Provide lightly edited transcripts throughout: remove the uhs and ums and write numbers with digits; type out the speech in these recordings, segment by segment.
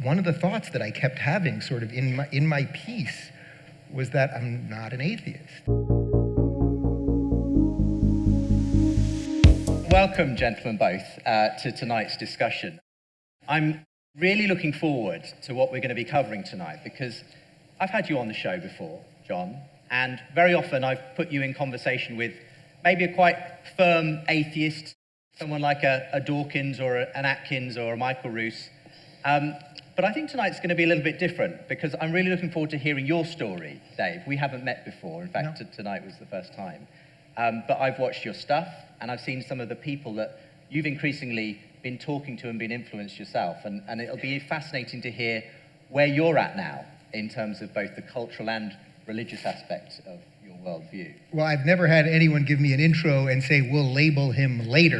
one of the thoughts that I kept having sort of in my piece was that I'm not an atheist. Welcome, gentlemen both, to tonight's discussion. I'm really looking forward to what we're going to be covering tonight, because I've had you on the show before, John, and very often I've put you in conversation with maybe a quite firm atheist, someone like a Dawkins or an Atkins or a Michael Roos. But I think tonight's going to be a little bit different, because I'm really looking forward to hearing your story, Dave. We haven't met before. In fact, tonight was the first time. But I've watched your stuff, and I've seen some of the people that you've increasingly been talking to and been influenced yourself. And it'll be fascinating to hear where you're at now in terms of both the cultural and religious aspects of your worldview. Well, I've never had anyone give me an intro and say, we'll label him later.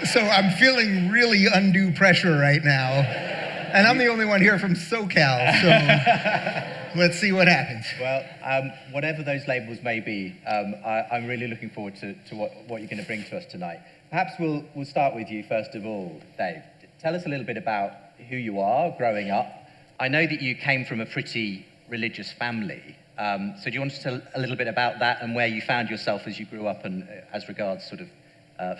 So I'm feeling really undue pressure right now. And I'm the only one here from SoCal, so let's see what happens. Well, whatever those labels may be, I'm really looking forward to what you're going to bring to us tonight. Perhaps we'll start with you first of all, Dave. Tell us a little bit about who you are growing up. I know that you came from a pretty religious family. So do you want to tell a little bit about that and where you found yourself as you grew up and as regards sort of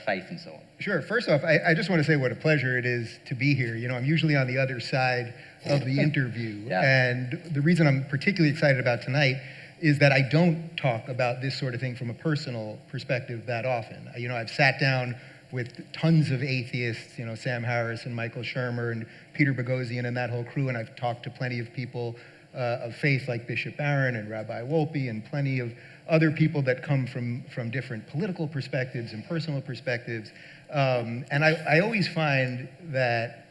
faith and so on? Sure. First off, I just want to say what a pleasure it is to be here. You know, I'm usually on the other side of the interview. Yeah. And the reason I'm particularly excited about tonight is that I don't talk about this sort of thing from a personal perspective that often. You know, I've sat down with tons of atheists, you know, Sam Harris and Michael Shermer and Peter Boghossian and that whole crew, and I've talked to plenty of people of faith like Bishop Barron and Rabbi Wolpe and plenty of other people that come from different political perspectives and personal perspectives. And I always find that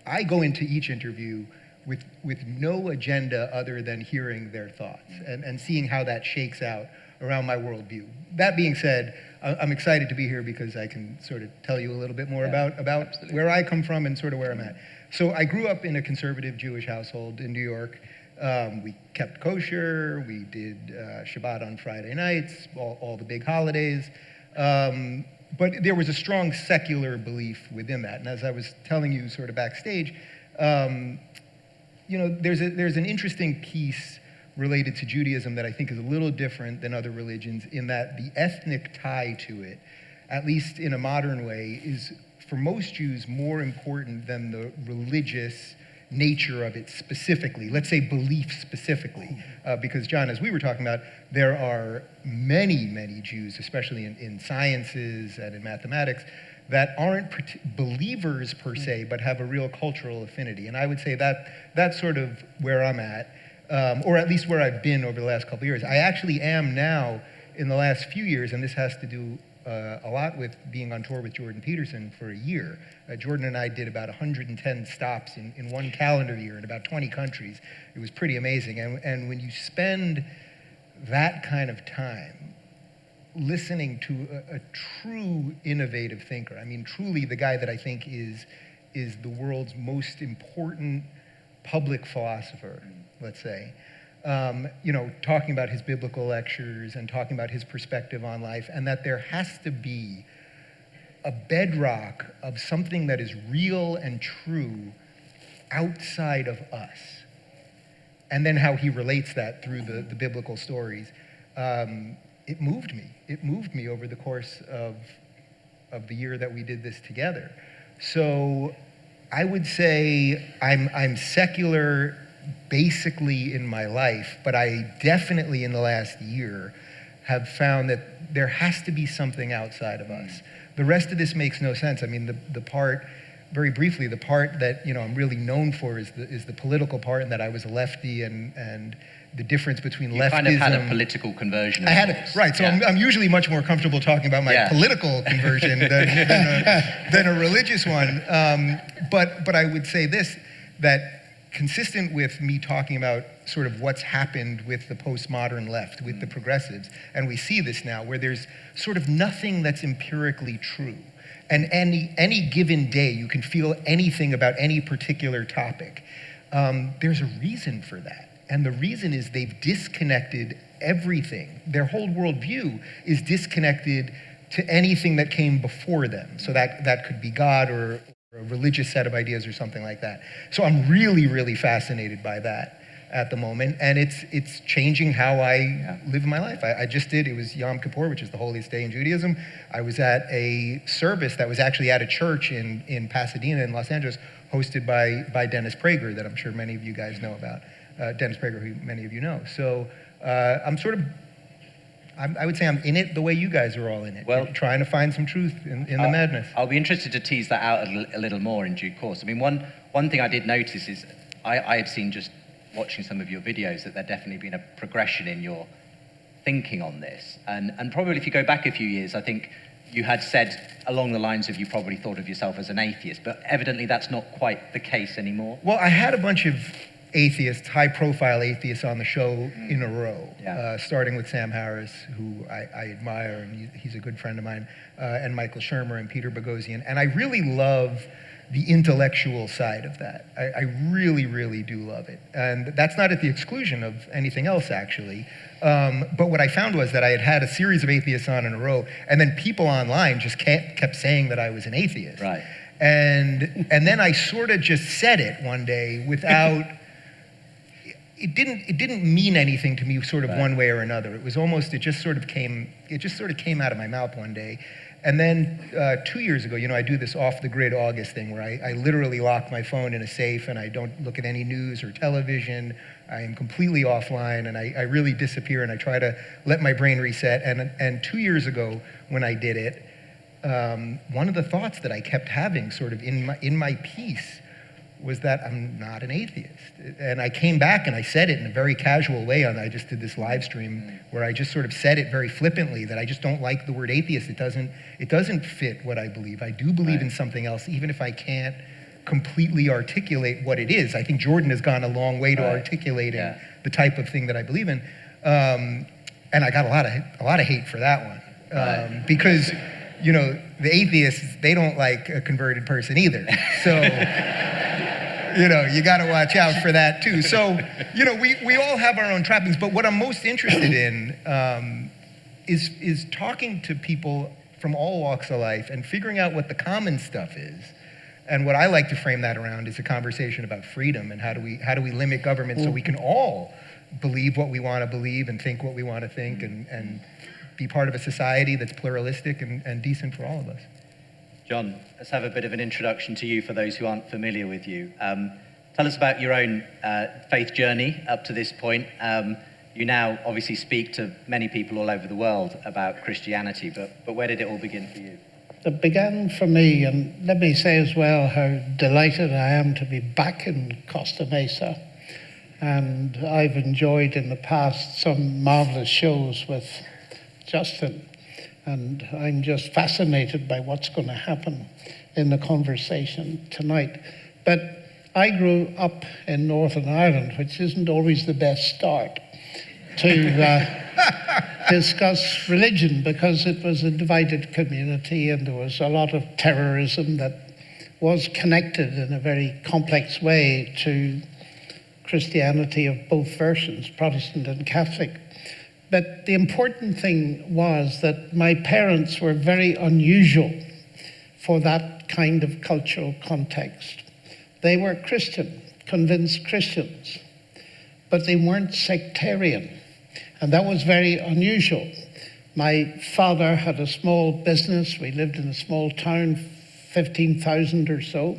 I go into each interview with no agenda other than hearing their thoughts and seeing how that shakes out around my worldview. That being said, I'm excited to be here because I can sort of tell you a little bit more about absolutely. where I come from and sort of where I'm at. So I grew up in a conservative Jewish household in New York. We kept kosher, we did Shabbat on Friday nights, all the big holidays. But there was a strong secular belief within that. And as I was telling you sort of backstage, you know, there's an interesting piece related to Judaism that I think is a little different than other religions in that the ethnic tie to it, at least in a modern way, is for most Jews more important than the religious nature of it specifically, let's say belief specifically, because John, as we were talking about, there are many Jews, especially in sciences and in mathematics, that aren't believers per se, but have a real cultural affinity. And I would say that that's sort of where I'm at, or at least where I've been over the last couple of years. I actually am now, in the last few years, and this has to do a lot with being on tour with Jordan Peterson for a year. Jordan and I did about 110 stops in one calendar year in about 20 countries. It was pretty amazing. And when you spend that kind of time listening to a true innovative thinker, I mean, truly the guy that I think is the world's most important public philosopher, let's say, you know, talking about his biblical lectures and talking about his perspective on life, and that there has to be a bedrock of something that is real and true outside of us. And then how he relates that through the biblical stories. It moved me. It moved me over the course of the year that we did this together. So I would say I'm secular basically in my life, but I definitely in the last year have found that there has to be something outside of us. The rest of this makes no sense. I mean, the part, very briefly, the part that, you know, I'm really known for is the political part, and that I was a lefty, and the difference between leftism. You kind of had a political conversion. I had it, right. So yeah. I'm usually much more comfortable talking about my political conversion than a religious one. But I would say this, that consistent with me talking about sort of what's happened with the postmodern left, with the progressives, and we see this now, where there's sort of nothing that's empirically true. And any given day, you can feel anything about any particular topic. There's a reason for that. And the reason is they've disconnected everything. Their whole worldview is disconnected to anything that came before them. So that could be God or a religious set of ideas or something like that. So I'm really, really fascinated by that at the moment, and it's changing how I live my life. I just did, it was Yom Kippur, which is the holiest day in Judaism. I was at a service that was actually at a church in Pasadena in Los Angeles, hosted by Dennis Prager, that I'm sure many of you guys know about. Dennis Prager, who many of you know. So I would say I'm in it the way you guys are all in it. Well, trying to find some truth in the madness. I'll be interested to tease that out a little more in due course. I mean, one thing I did notice is I had seen, just watching some of your videos, that there definitely been a progression in your thinking on this. And probably if you go back a few years, I think you had said along the lines of you probably thought of yourself as an atheist, but evidently that's not quite the case anymore. Well, I had a bunch of atheists, high-profile atheists on the show in a row, starting with Sam Harris, who I admire, and he's a good friend of mine, and Michael Shermer and Peter Boghossian. And I really love the intellectual side of that. I really, really do love it. And that's not at the exclusion of anything else, actually. But what I found was that I had a series of atheists on in a row, and then people online just kept saying that I was an atheist. Right. And then I sort of just said it one day without... It didn't mean anything to me sort of one way or another. It was almost, it just sort of came out of my mouth one day. And then 2 years ago, I do this off-the-grid August thing where I literally lock my phone in a safe and I don't look at any news or television. I am completely offline and I really disappear and I try to let my brain reset. And 2 years ago when I did it, one of the thoughts that I kept having sort of in my piece was that I'm not an atheist. And I came back and I said it in a very casual way. I just did this live stream where I just sort of said it very flippantly, that I just don't like the word atheist. It doesn't fit what I believe. I do believe in something else, even if I can't completely articulate what it is. I think Jordan has gone a long way to articulating the type of thing that I believe in. And I got a lot of hate for that one. Because, the atheists, they don't like a converted person either. So... you got to watch out for that too. So, we all have our own trappings, but what I'm most interested in is talking to people from all walks of life and figuring out what the common stuff is. And what I like to frame that around is a conversation about freedom and how do we limit government so we can all believe what we want to believe and think what we want to think and be part of a society that's pluralistic and decent for all of us. John, let's have a bit of an introduction to you for those who aren't familiar with you. Tell us about your own faith journey up to this point. You now obviously speak to many people all over the world about Christianity, but where did it all begin for you? It began for me, and let me say as well how delighted I am to be back in Costa Mesa. And I've enjoyed in the past some marvelous shows with Justin. And I'm just fascinated by what's going to happen in the conversation tonight. But I grew up in Northern Ireland, which isn't always the best start to discuss religion, because it was a divided community and there was a lot of terrorism that was connected in a very complex way to Christianity of both versions, Protestant and Catholic. But the important thing was that my parents were very unusual for that kind of cultural context. They were Christian, convinced Christians, but they weren't sectarian, and that was very unusual. My father had a small business. We lived in a small town, 15,000 or so,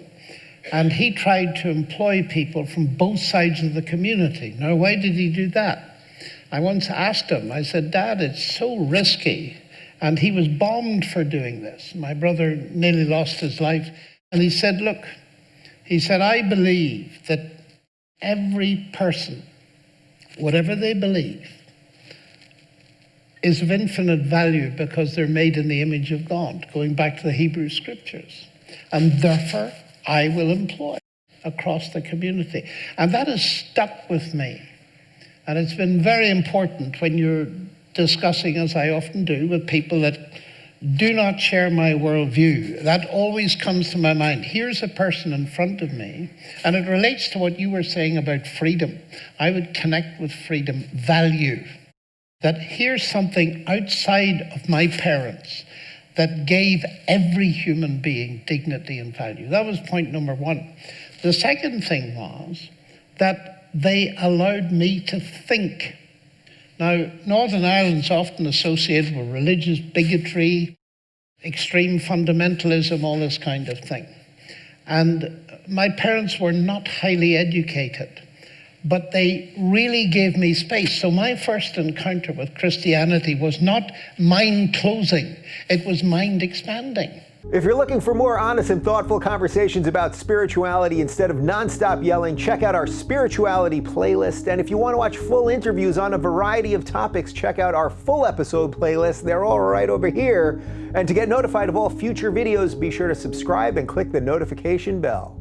and he tried to employ people from both sides of the community. Now, why did he do that? I once asked him, I said, Dad, it's so risky. And he was bombed for doing this. My brother nearly lost his life. And he said, look, I believe that every person, whatever they believe, is of infinite value because they're made in the image of God, going back to the Hebrew scriptures. And therefore, I will employ across the community. And that has stuck with me. And it's been very important when you're discussing, as I often do, with people that do not share my worldview. That always comes to my mind. Here's a person in front of me, and it relates to what you were saying about freedom. I would connect with freedom, value. That here's something outside of my parents that gave every human being dignity and value. That was point number one. The second thing was that they allowed me to think. Now, Northern Ireland's often associated with religious bigotry, extreme fundamentalism, all this kind of thing. And my parents were not highly educated, but they really gave me space. So my first encounter with Christianity was not mind closing, it was mind expanding. If you're looking for more honest and thoughtful conversations about spirituality instead of nonstop yelling, check out our spirituality playlist. And if you want to watch full interviews on a variety of topics, check out our full episode playlist. They're all right over here. And to get notified of all future videos, be sure to subscribe and click the notification bell.